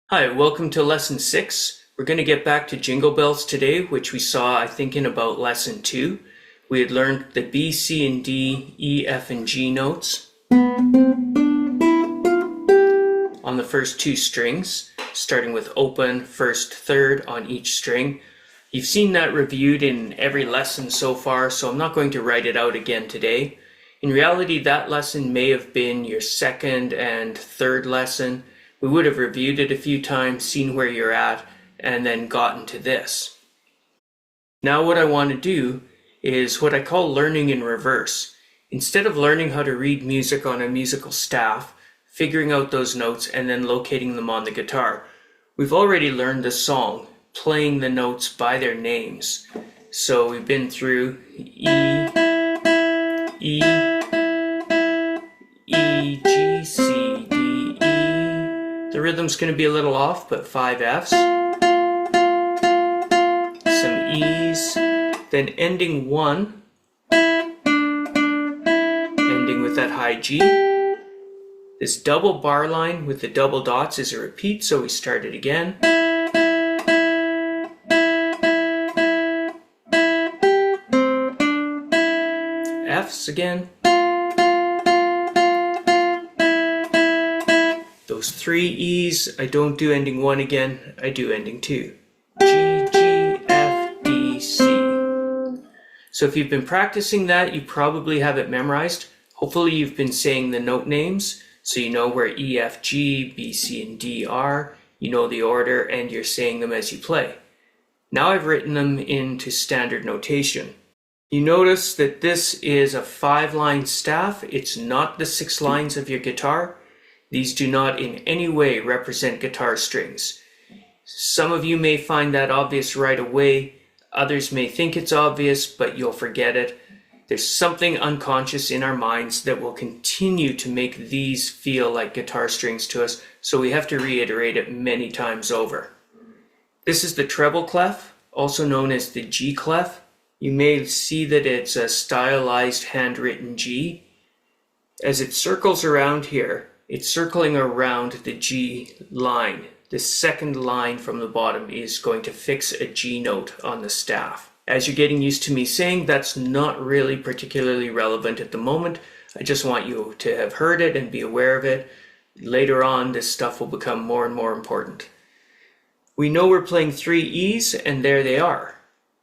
Hi, welcome to Lesson 6. We're going to get back to Jingle Bells today, which we saw, I think, in about Lesson 2. We had learned the B, C, and D, E, F, and G notes on the first two strings, starting with open, first, third on each string. You've seen that reviewed in every lesson so far, so I'm not going to write it out again today. In reality, that lesson may have been your second and third lesson. We would have reviewed it a few times, seen where you're at, and then gotten to this. Now what I want to do is what I call learning in reverse. Instead of learning how to read music on a musical staff, figuring out those notes and then locating them on the guitar, we've already learned the song, playing the notes by their names. So we've been through E, E, E, G, C, D, E. The rhythm's going to be a little off, but 5 Fs, some E's, then ending 1, ending with that high G. This double bar line with the double dots is a repeat, so we start it again. Fs again. Those 3 E's, I don't do ending 1 again, I do ending 2. G, G, F, D, C. So if you've been practicing that, you probably have it memorized. Hopefully you've been saying the note names, so you know where E, F, G, B, C, and D are. You know the order, and you're saying them as you play. Now I've written them into standard notation. You notice that this is a 5-line staff. It's not the 6 lines of your guitar. These do not in any way represent guitar strings. Some of you may find that obvious right away. Others may think it's obvious, but you'll forget it. There's something unconscious in our minds that will continue to make these feel like guitar strings to us, so we have to reiterate it many times over. This is the treble clef, also known as the G clef. You may see that it's a stylized handwritten G. As it circles around here, it's circling around the G line. The second line from the bottom is going to fix a G note on the staff. As you're getting used to me saying, that's not really particularly relevant at the moment. I just want you to have heard it and be aware of it. Later on, this stuff will become more and more important. We know we're playing 3 E's, and there they are.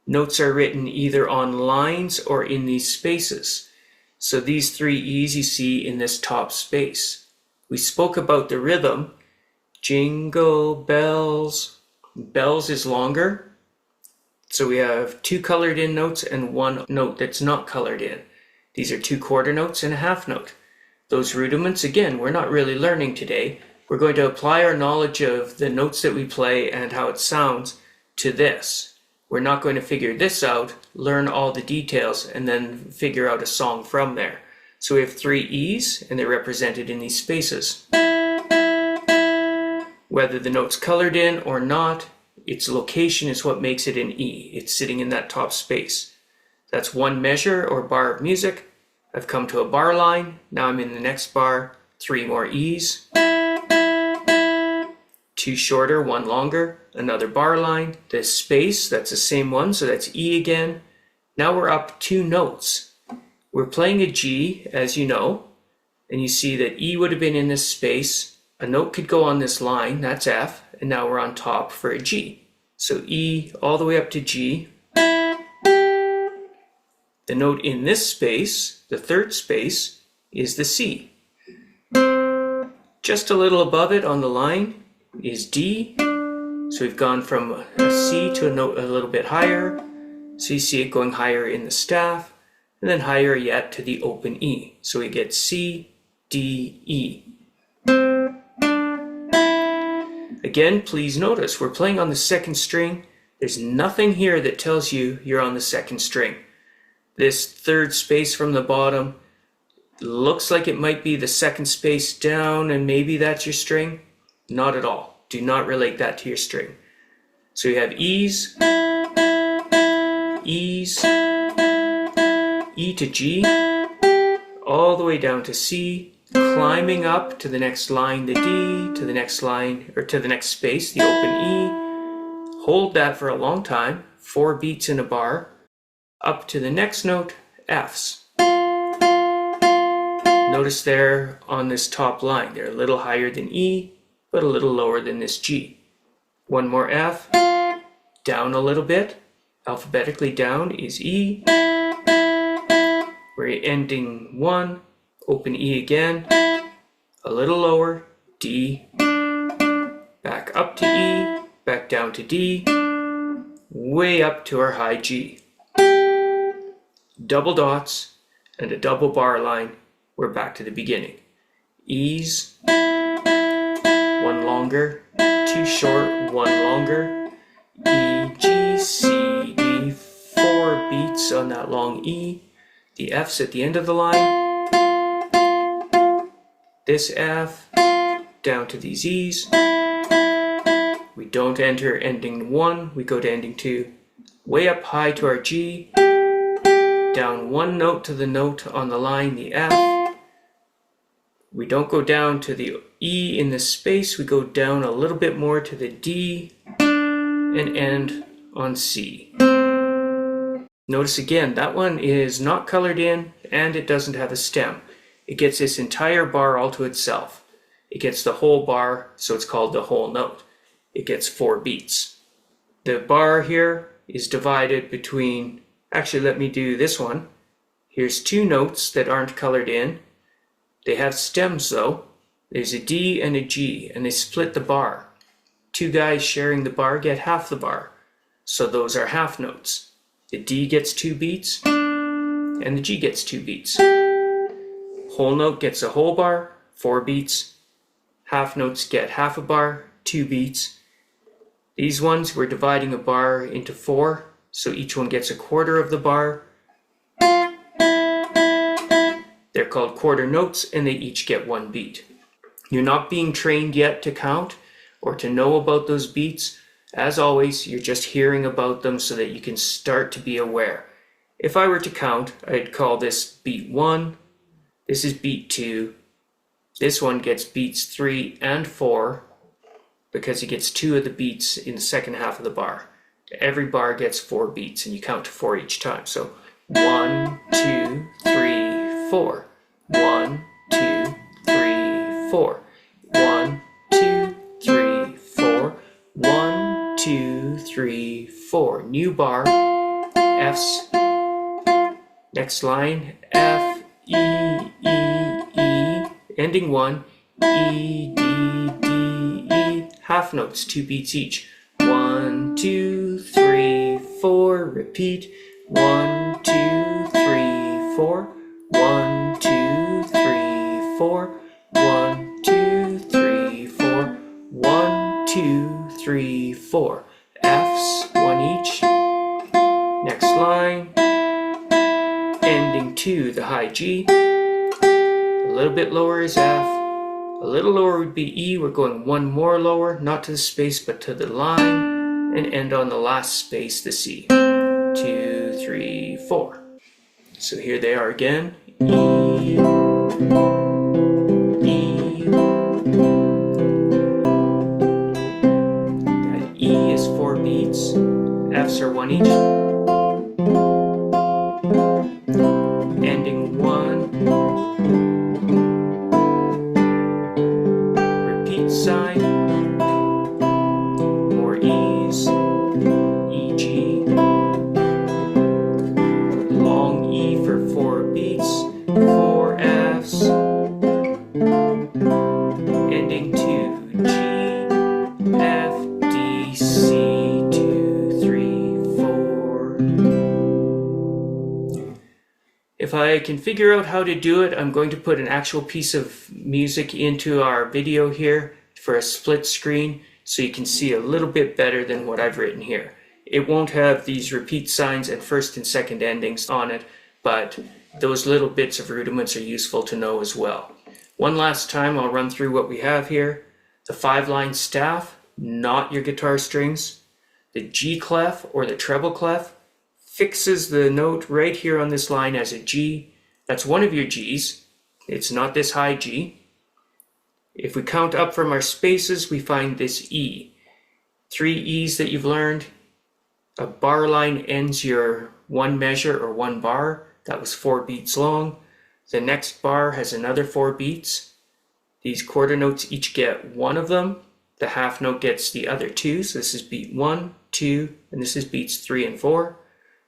Notes are written either on lines or in these spaces. So these 3 E's you see in this top space. We spoke about the rhythm. Jingle bells. Bells is longer. So we have 2 colored in notes and 1 note that's not colored in. These are 2 quarter notes and a half note. Those rudiments, again, we're not really learning today. We're going to apply our knowledge of the notes that we play and how it sounds to this. We're not going to figure this out, learn all the details, and then figure out a song from there. So we have 3 E's, and they're represented in these spaces. Whether the note's colored in or not, its location is what makes it an E. It's sitting in that top space. That's 1 measure or bar of music. I've come to a bar line. Now I'm in the next bar. 3 more E's. 2 shorter, 1 longer. Another bar line. This space, that's the same one, so that's E again. Now we're up 2 notes. We're playing a G, as you know, and you see that E would have been in this space. A note could go on this line, that's F, and now we're on top for a G. So E all the way up to G. The note in this space, the third space, is the C. Just a little above it on the line is D. So we've gone from a C to a note a little bit higher. So you see it going higher in the staff, and then higher yet to the open E. So we get C, D, E. Again, please notice we're playing on the second string. There's nothing here that tells you you're on the second string. This third space from the bottom looks like it might be the second space down, and maybe that's your string. Not at all. Do not relate that to your string. So you have E's, E's, E to G, all the way down to C, climbing up to the next line, the D, to the next line, or to the next space, the open E. Hold that for a long time, 4 beats in a bar, up to the next note, Fs. Notice there on this top line, they're a little higher than E, but a little lower than this G. One more F, down a little bit, alphabetically down is E. We're ending 1, open E again, a little lower, D, back up to E, back down to D, way up to our high G. Double dots and a double bar line, we're back to the beginning. E's, 1 longer, 2 short, 1 longer, E, G, C, D, 4 beats on that long E, the F's at the end of the line, this F, down to these E's. We don't enter ending 1, we go to ending 2. Way up high to our G, down 1 note to the note on the line, the F. We don't go down to the E in this space, we go down a little bit more to the D and end on C. Notice again, that one is not colored in and it doesn't have a stem. It gets this entire bar all to itself. It gets the whole bar, so it's called the whole note. It gets 4 beats. The bar here is divided between, actually let me do this one. Here's 2 notes that aren't colored in. They have stems though. There's a D and a G, and they split the bar. 2 guys sharing the bar get half the bar. So those are half notes. The D gets 2 beats, and the G gets 2 beats. Whole note gets a whole bar, 4 beats. Half notes get half a bar, 2 beats. These ones, we're dividing a bar into 4, so each one gets a quarter of the bar. They're called quarter notes, and they each get 1 beat. You're not being trained yet to count or to know about those beats. As always, you're just hearing about them so that you can start to be aware. If I were to count, I'd call this beat 1, this is beat 2, this one gets beats 3 and 4 because it gets 2 of the beats in the second half of the bar. Every bar gets 4 beats and you count to 4 each time. So 1, 2, 3, 4. 1, 2, 3, 4. 1, 2, 3, 4. 1, 2, 3, 4. New bar, F's. Next line, F, E, E, E. Ending 1, E, D, D, E. Half notes, 2 beats each. 1, 2, 3, 4. Repeat. 1, 2, 3, 4. 1, 2, 3, 4. 1, 2, 3, 4. 1, 2, 3, 4. F's, 1 each. Next line. Ending 2, the high G. A little bit lower is F. A little lower would be E. We're going 1 more lower, not to the space, but to the line. And end on the last space, the C. 2, 3, 4. So here they are again. E, E. That E is 4 beats. F's are 1 each. Ending 1. Repeat sign. More E's. E, G. Long E for 4 beats. 4 F's. Ending 2. G, F, D, C. 2, 3, 4. If I can figure out how to do it, I'm going to put an actual piece of music into our video here for a split screen so you can see a little bit better than what I've written here. It won't have these repeat signs and first and second endings on it, but those little bits of rudiments are useful to know as well. One last time I'll run through what we have here. The 5-line staff, not your guitar strings. The G clef or the treble clef fixes the note right here on this line as a G. That's one of your G's. It's not this high G. If we count up from our spaces, we find this E. 3 E's that you've learned. A bar line ends your one measure or one bar. That was 4 beats long. The next bar has another 4 beats. These quarter notes each get one of them. The half note gets the other 2. So this is beat 1, 2, and this is beats 3 and 4.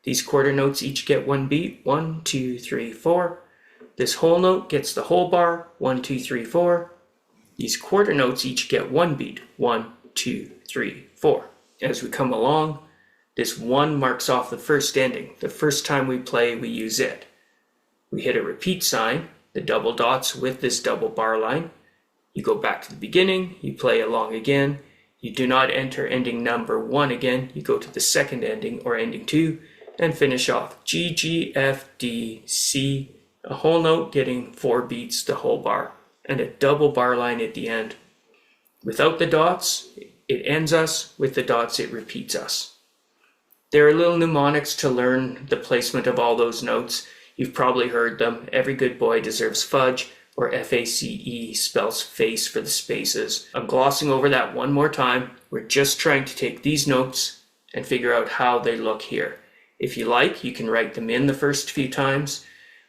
These quarter notes each get 1 beat. 1, 2, 3, 4. This whole note gets the whole bar. 1, 2, 3, 4. These quarter notes each get 1 beat. 1, 2, 3, 4. As we come along, this 1 marks off the first ending. The first time we play, we use it. We hit a repeat sign, the double dots with this double bar line. You go back to the beginning, you play along again. You do not enter ending number 1 again. You go to the second ending or ending 2 and finish off G, G, F, D, C. A whole note getting 4 beats the whole bar and a double bar line at the end. Without the dots, it ends us. With the dots, it repeats us. There are little mnemonics to learn the placement of all those notes. You've probably heard them. Every good boy deserves fudge, or F-A-C-E spells face for the spaces. I'm glossing over that one more time. We're just trying to take these notes and figure out how they look here. If you like, you can write them in the first few times.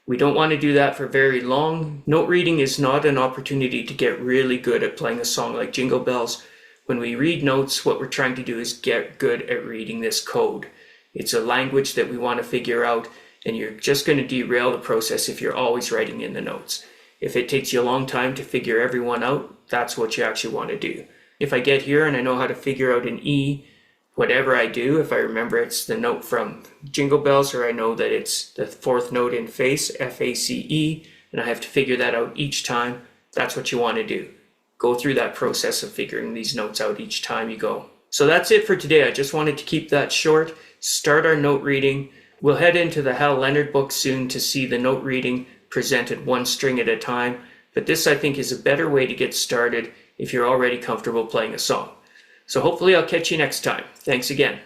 We don't want to do that for very long. Note reading is not an opportunity to get really good at playing a song like Jingle Bells. When we read notes, what we're trying to do is get good at reading this code. It's a language that we want to figure out, and you're just going to derail the process if you're always writing in the notes. If it takes you a long time to figure everyone out, that's what you actually want to do. If I get here and I know how to figure out an E, whatever I do, if I remember it's the note from Jingle Bells, or I know that it's the 4th note in face, F-A-C-E, and I have to figure that out each time, that's what you want to do. Go through that process of figuring these notes out each time you go. So that's it for today. I just wanted to keep that short, start our note reading. We'll head into the Hal Leonard book soon to see the note reading presented one string at a time, but this I think is a better way to get started if you're already comfortable playing a song. So hopefully I'll catch you next time. Thanks again.